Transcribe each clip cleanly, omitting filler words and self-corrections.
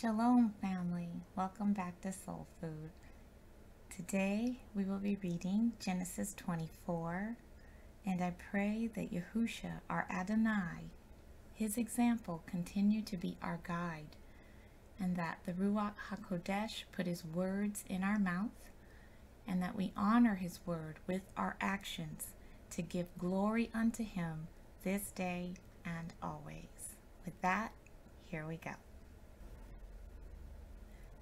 Shalom, family. Welcome back to Soul Food. Today we will be reading Genesis 24, and I pray that Yahusha, our Adonai, his example, continue to be our guide, and that the Ruach HaKodesh put his words in our mouth, and that we honor his word with our actions to give glory unto him this day and always. With that, here we go.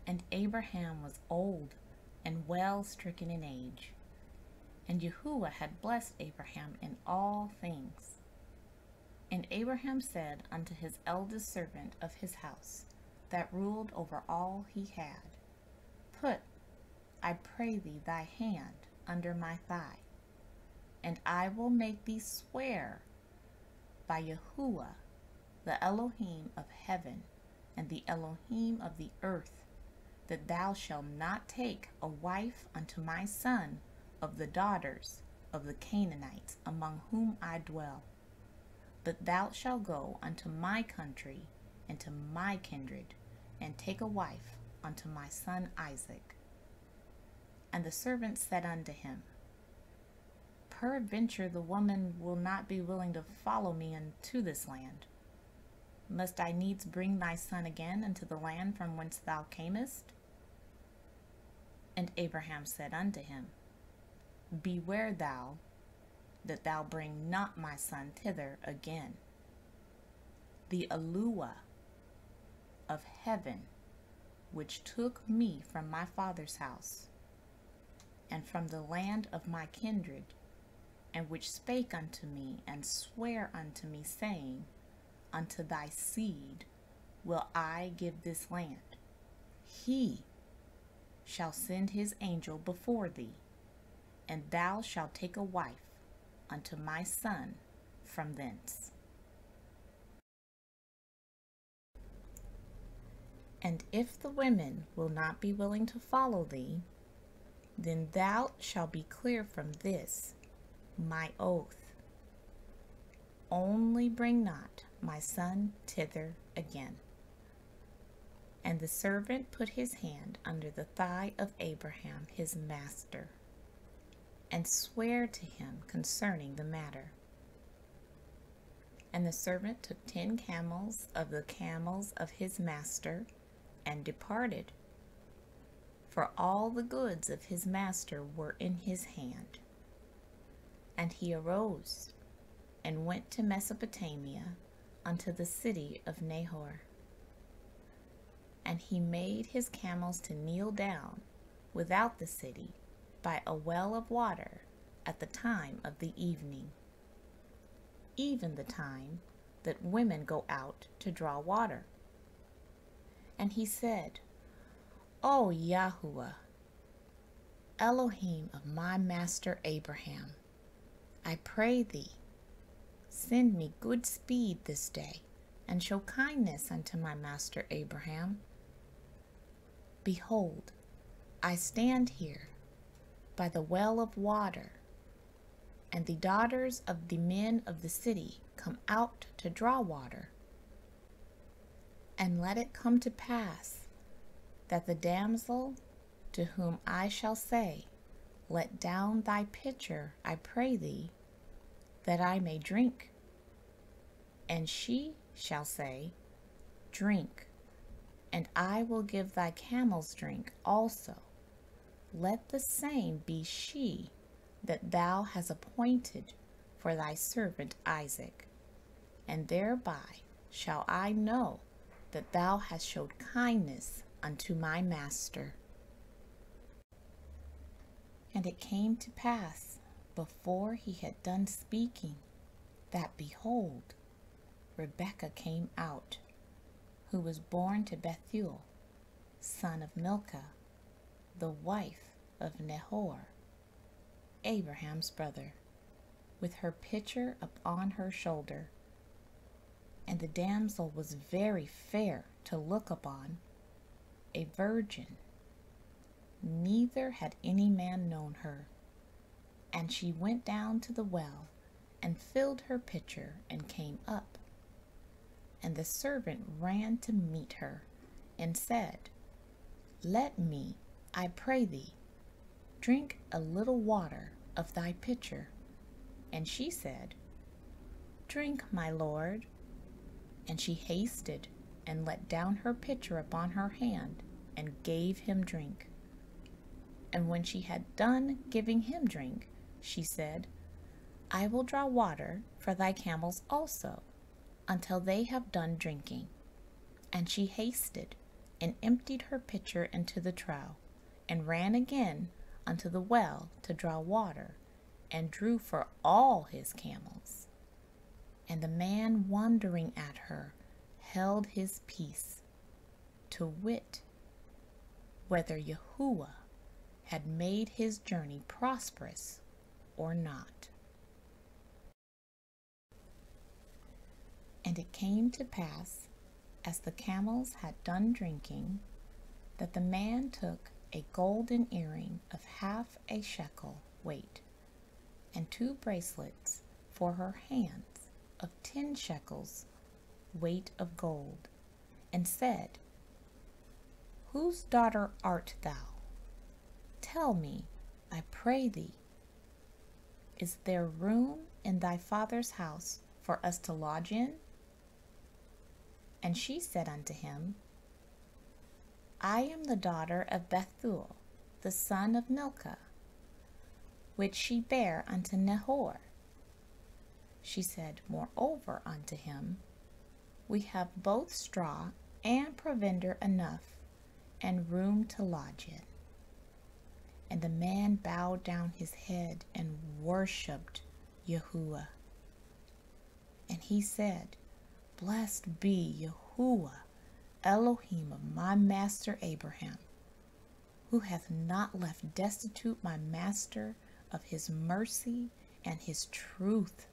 And Abraham was old and well stricken in age, and Yahuwah had blessed Abraham in all things. And Abraham said unto his eldest servant of his house, that ruled over all he had, Put, I pray thee, thy hand under my thigh, and I will make thee swear by Yahuwah, the Elohim of heaven and the Elohim of the earth, that thou shalt not take a wife unto my son of the daughters of the Canaanites among whom I dwell, but thou shalt go unto my country and to my kindred, and take a wife unto my son Isaac. And the servant said unto him, Peradventure the woman will not be willing to follow me unto this land. Must I needs bring thy son again into the land from whence thou camest? And Abraham said unto him, Beware thou, that thou bring not my son thither again. The Eluah of heaven, which took me from my father's house, and from the land of my kindred, and which spake unto me, and sware unto me, saying, Unto thy seed will I give this land. He shall send his angel before thee, and thou shalt take a wife unto my son from thence. And if the women will not be willing to follow thee, then thou shalt be clear from this my oath. Only bring not my son thither again. And the servant put his hand under the thigh of Abraham his master, and sware to him concerning the matter. And the servant took 10 camels of the camels of his master, and departed, for all the goods of his master were in his hand. And he arose, and went to Mesopotamia, unto the city of Nahor. And he made his camels to kneel down without the city by a well of water at the time of the evening, even the time that women go out to draw water. And he said, O Yahuwah, Elohim of my master Abraham, I pray thee, send me good speed this day, and show kindness unto my master Abraham. Behold, I stand here by the well of water, and the daughters of the men of the city come out to draw water. And let it come to pass that the damsel to whom I shall say, Let down thy pitcher, I pray thee, that I may drink, and she shall say, Drink, and I will give thy camels drink also. Let the same be she that thou hast appointed for thy servant Isaac, and thereby shall I know that thou hast showed kindness unto my master. And it came to pass, before he had done speaking, that behold, Rebekah came out, who was born to Bethuel, son of Milcah, the wife of Nahor, Abraham's brother, with her pitcher upon her shoulder. And the damsel was very fair to look upon, a virgin, neither had any man known her. And she went down to the well, and filled her pitcher, and came up. And the servant ran to meet her, and said, Let me, I pray thee, drink a little water of thy pitcher. And she said, Drink, my lord. And she hasted and let down her pitcher upon her hand, and gave him drink. And when she had done giving him drink, she said, I will draw water for thy camels also, until they have done drinking. And she hasted, and emptied her pitcher into the trough, and ran again unto the well to draw water, and drew for all his camels. And the man wondering at her held his peace, to wit, whether Yahuwah had made his journey prosperous or not. And it came to pass, as the camels had done drinking, that the man took a golden earring of half a shekel weight, and 2 bracelets for her hands of 10 shekels weight of gold, and said, Whose daughter art thou? Tell me, I pray thee, is there room in thy father's house for us to lodge in? And she said unto him, I am the daughter of Bethuel, the son of Milcah, which she bare unto Nahor. She said moreover unto him, We have both straw and provender enough, and room to lodge in. And the man bowed down his head and worshipped Yahuwah. And he said, Blessed be Yahuwah, Elohim of my master Abraham, who hath not left destitute my master of his mercy and his truth.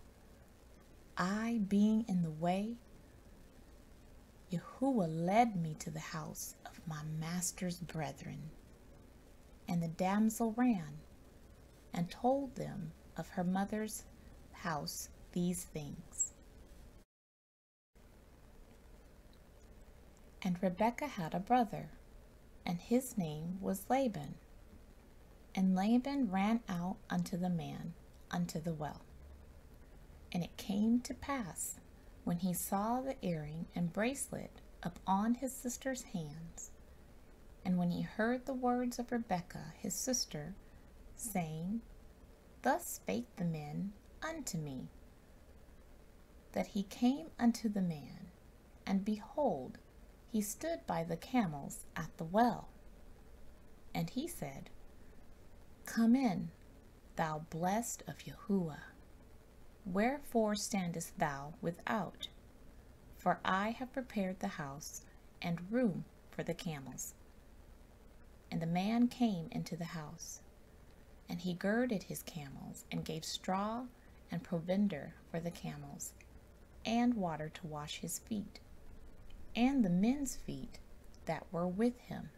I being in the way, Yahuwah led me to the house of my master's brethren. And the damsel ran and told them of her mother's house these things. And Rebekah had a brother, and his name was Laban. And Laban ran out unto the man unto the well. And it came to pass, when he saw the earring and bracelet upon his sister's hands, and when he heard the words of Rebekah his sister, saying, Thus spake the men unto me, that he came unto the man, and behold, he stood by the camels at the well. And he said, Come in, thou blessed of Yahuwah. Wherefore standest thou without? For I have prepared the house and room for the camels. And the man came into the house, and he girded his camels, and gave straw and provender for the camels, and water to wash his feet, and the men's feet that were with him.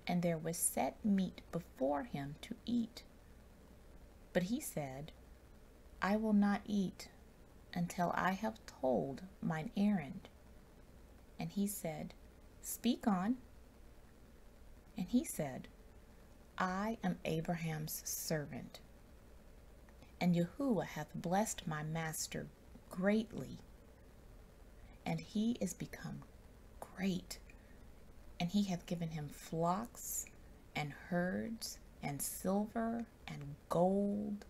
And there was set meat before him to eat. But he said, I will not eat until I have told mine errand. And he said, Speak on. And he said, I am Abraham's servant, and Yahuwah hath blessed my master greatly, and he is become great, and he hath given him flocks and herds and silver and gold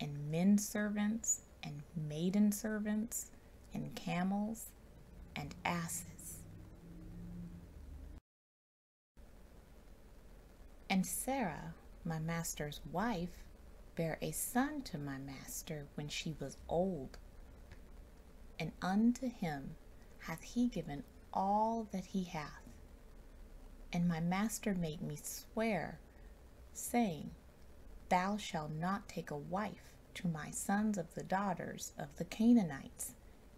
and men servants and maiden servants and camels and asses. And Sarah, my master's wife, bare a son to my master when she was old, and unto him hath he given all that he hath. And my master made me swear, saying, Thou shalt not take a wife to my sons of the daughters of the Canaanites,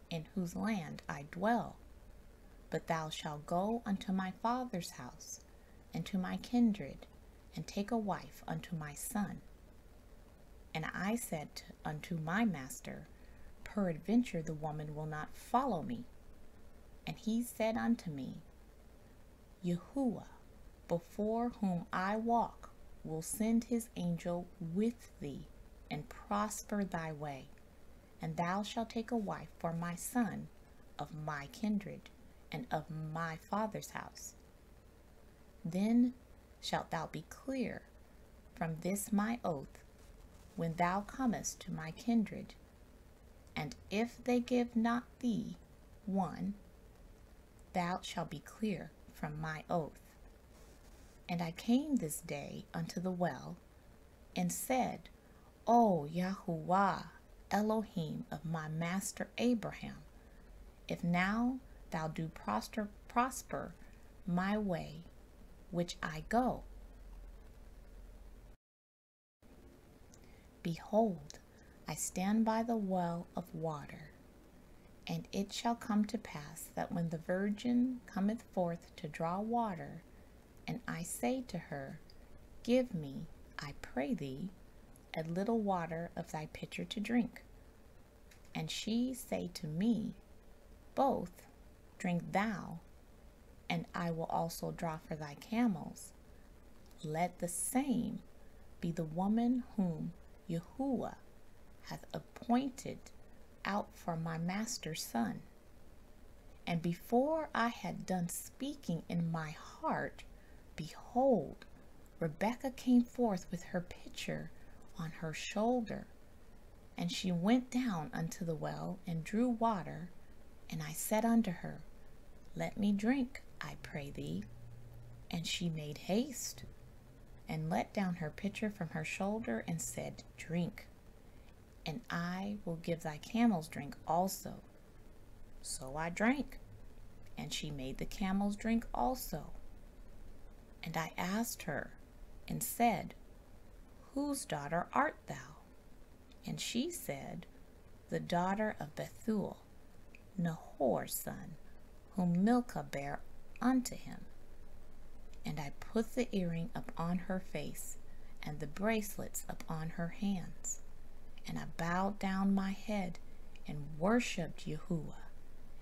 in whose land I dwell, but thou shalt go unto my father's house, and to my kindred, and take a wife unto my son. And I said unto my master, Peradventure the woman will not follow me. And he said unto me, Yahuwah, before whom I walk, will send his angel with thee, and prosper thy way. And thou shalt take a wife for my son, of my kindred, and of my father's house. Then shalt thou be clear from this my oath, when thou comest to my kindred. And if they give not thee one, thou shalt be clear from my oath. And I came this day unto the well, and said, O Yahuwah, Elohim of my master Abraham, if now thou do prosper my way which I go, behold, I stand by the well of water. And it shall come to pass that when the virgin cometh forth to draw water, and I say to her, Give me, I pray thee, a little water of thy pitcher to drink. And she say to me, Both drink thou, and I will also draw for thy camels. Let the same be the woman whom Yahuwah hath appointed out for my master's son. And before I had done speaking in my heart, behold, Rebekah came forth with her pitcher on her shoulder. And she went down unto the well, and drew water. And I said unto her, Let me drink, I pray thee. And she made haste, and let down her pitcher from her shoulder, and said, Drink, and I will give thy camels drink also. So I drank, and she made the camels drink also. And I asked her, and said, Whose daughter art thou? And she said, The daughter of Bethuel, Nahor's son, whom Milcah bare unto him. And I put the earring upon her face, and the bracelets upon her hands. And I bowed down my head, and worshipped Yahuwah.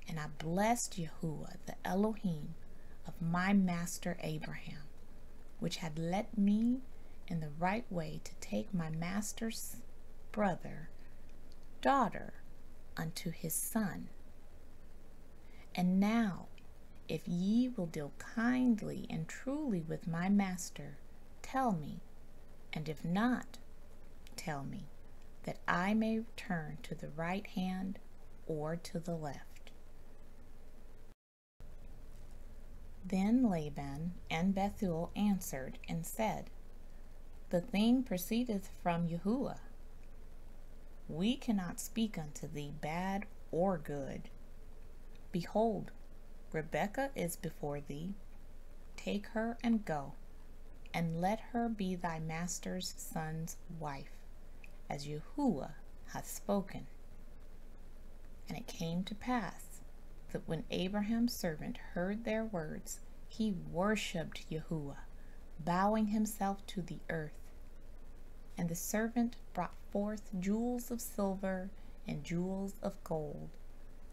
And I blessed Yahuwah, the Elohim of my master Abraham, which had led me in the right way to take my master's brother, daughter, unto his son. And now, if ye will deal kindly and truly with my master, tell me, and if not, tell me, that I may turn to the right hand or to the left. Then Laban and Bethuel answered and said, The thing proceedeth from Yahuwah. We cannot speak unto thee bad or good. Behold, Rebekah is before thee. Take her and go, and let her be thy master's son's wife, as Yahuwah hath spoken. And it came to pass that when Abraham's servant heard their words, he worshipped Yahuwah, bowing himself to the earth. And the servant brought forth jewels of silver and jewels of gold,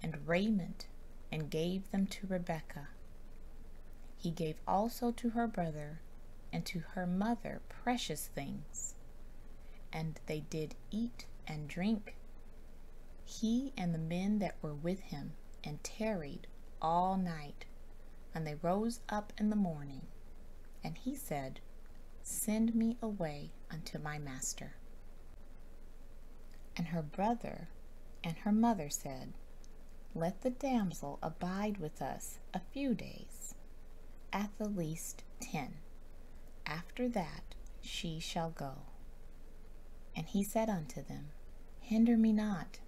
and raiment, and gave them to Rebekah. He gave also to her brother and to her mother precious things. And they did eat and drink, he and the men that were with him, and tarried all night. And they rose up in the morning, and he said, Send me away unto my master. And her brother and her mother said, Let the damsel abide with us a few days, at the least 10. After that she shall go. And he said unto them, Hinder me not,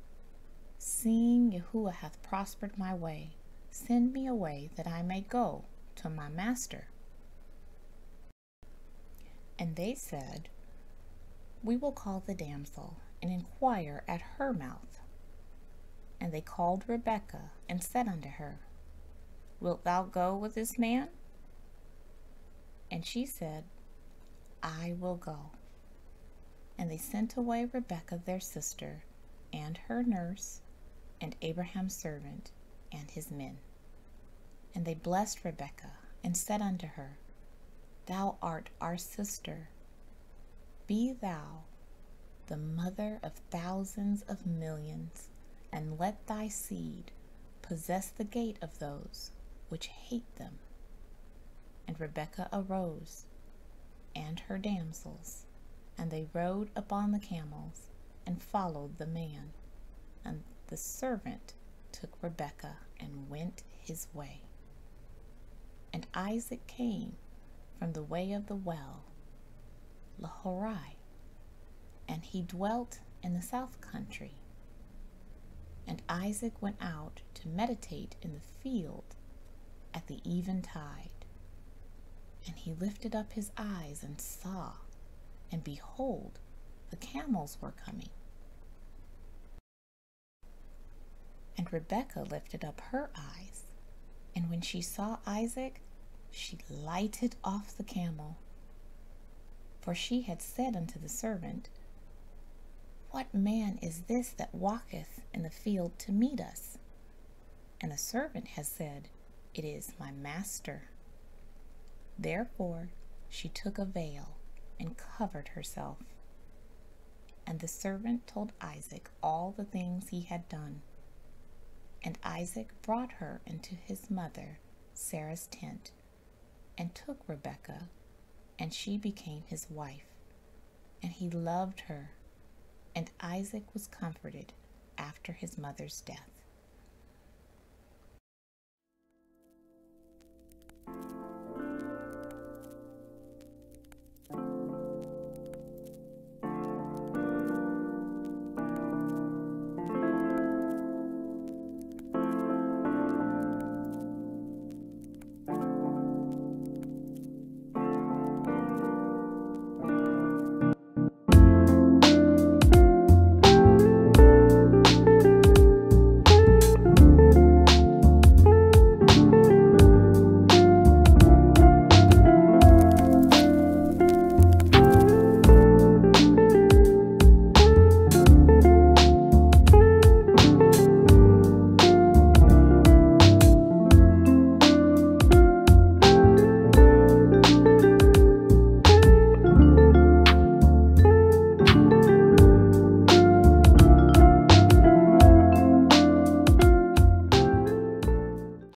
seeing Yahuwah hath prospered my way. Send me away, that I may go to my master. And they said, We will call the damsel, and inquire at her mouth. And they called Rebekah, and said unto her, Wilt thou go with this man? And she said, I will go. And they sent away Rebekah their sister, and her nurse, and Abraham's servant, and his men. And they blessed Rebekah, and said unto her, Thou art our sister. Be thou the mother of thousands of millions, and let thy seed possess the gate of those which hate them. And Rebekah arose, and her damsels, and they rode upon the camels, and followed the man. And the servant took Rebekah, and went his way. And Isaac came from the way of the well, Laharai, and he dwelt in the south country. And Isaac went out to meditate in the field at the eventide. And he lifted up his eyes and saw, and behold, the camels were coming. And Rebekah lifted up her eyes, and when she saw Isaac, she lighted off the camel. For she had said unto the servant, What man is this that walketh in the field to meet us? And the servant has said, It is my master. Therefore she took a veil and covered herself. And the servant told Isaac all the things he had done. And Isaac brought her into his mother Sarah's tent, and took Rebekah, and she became his wife. And he loved her, and Isaac was comforted after his mother's death.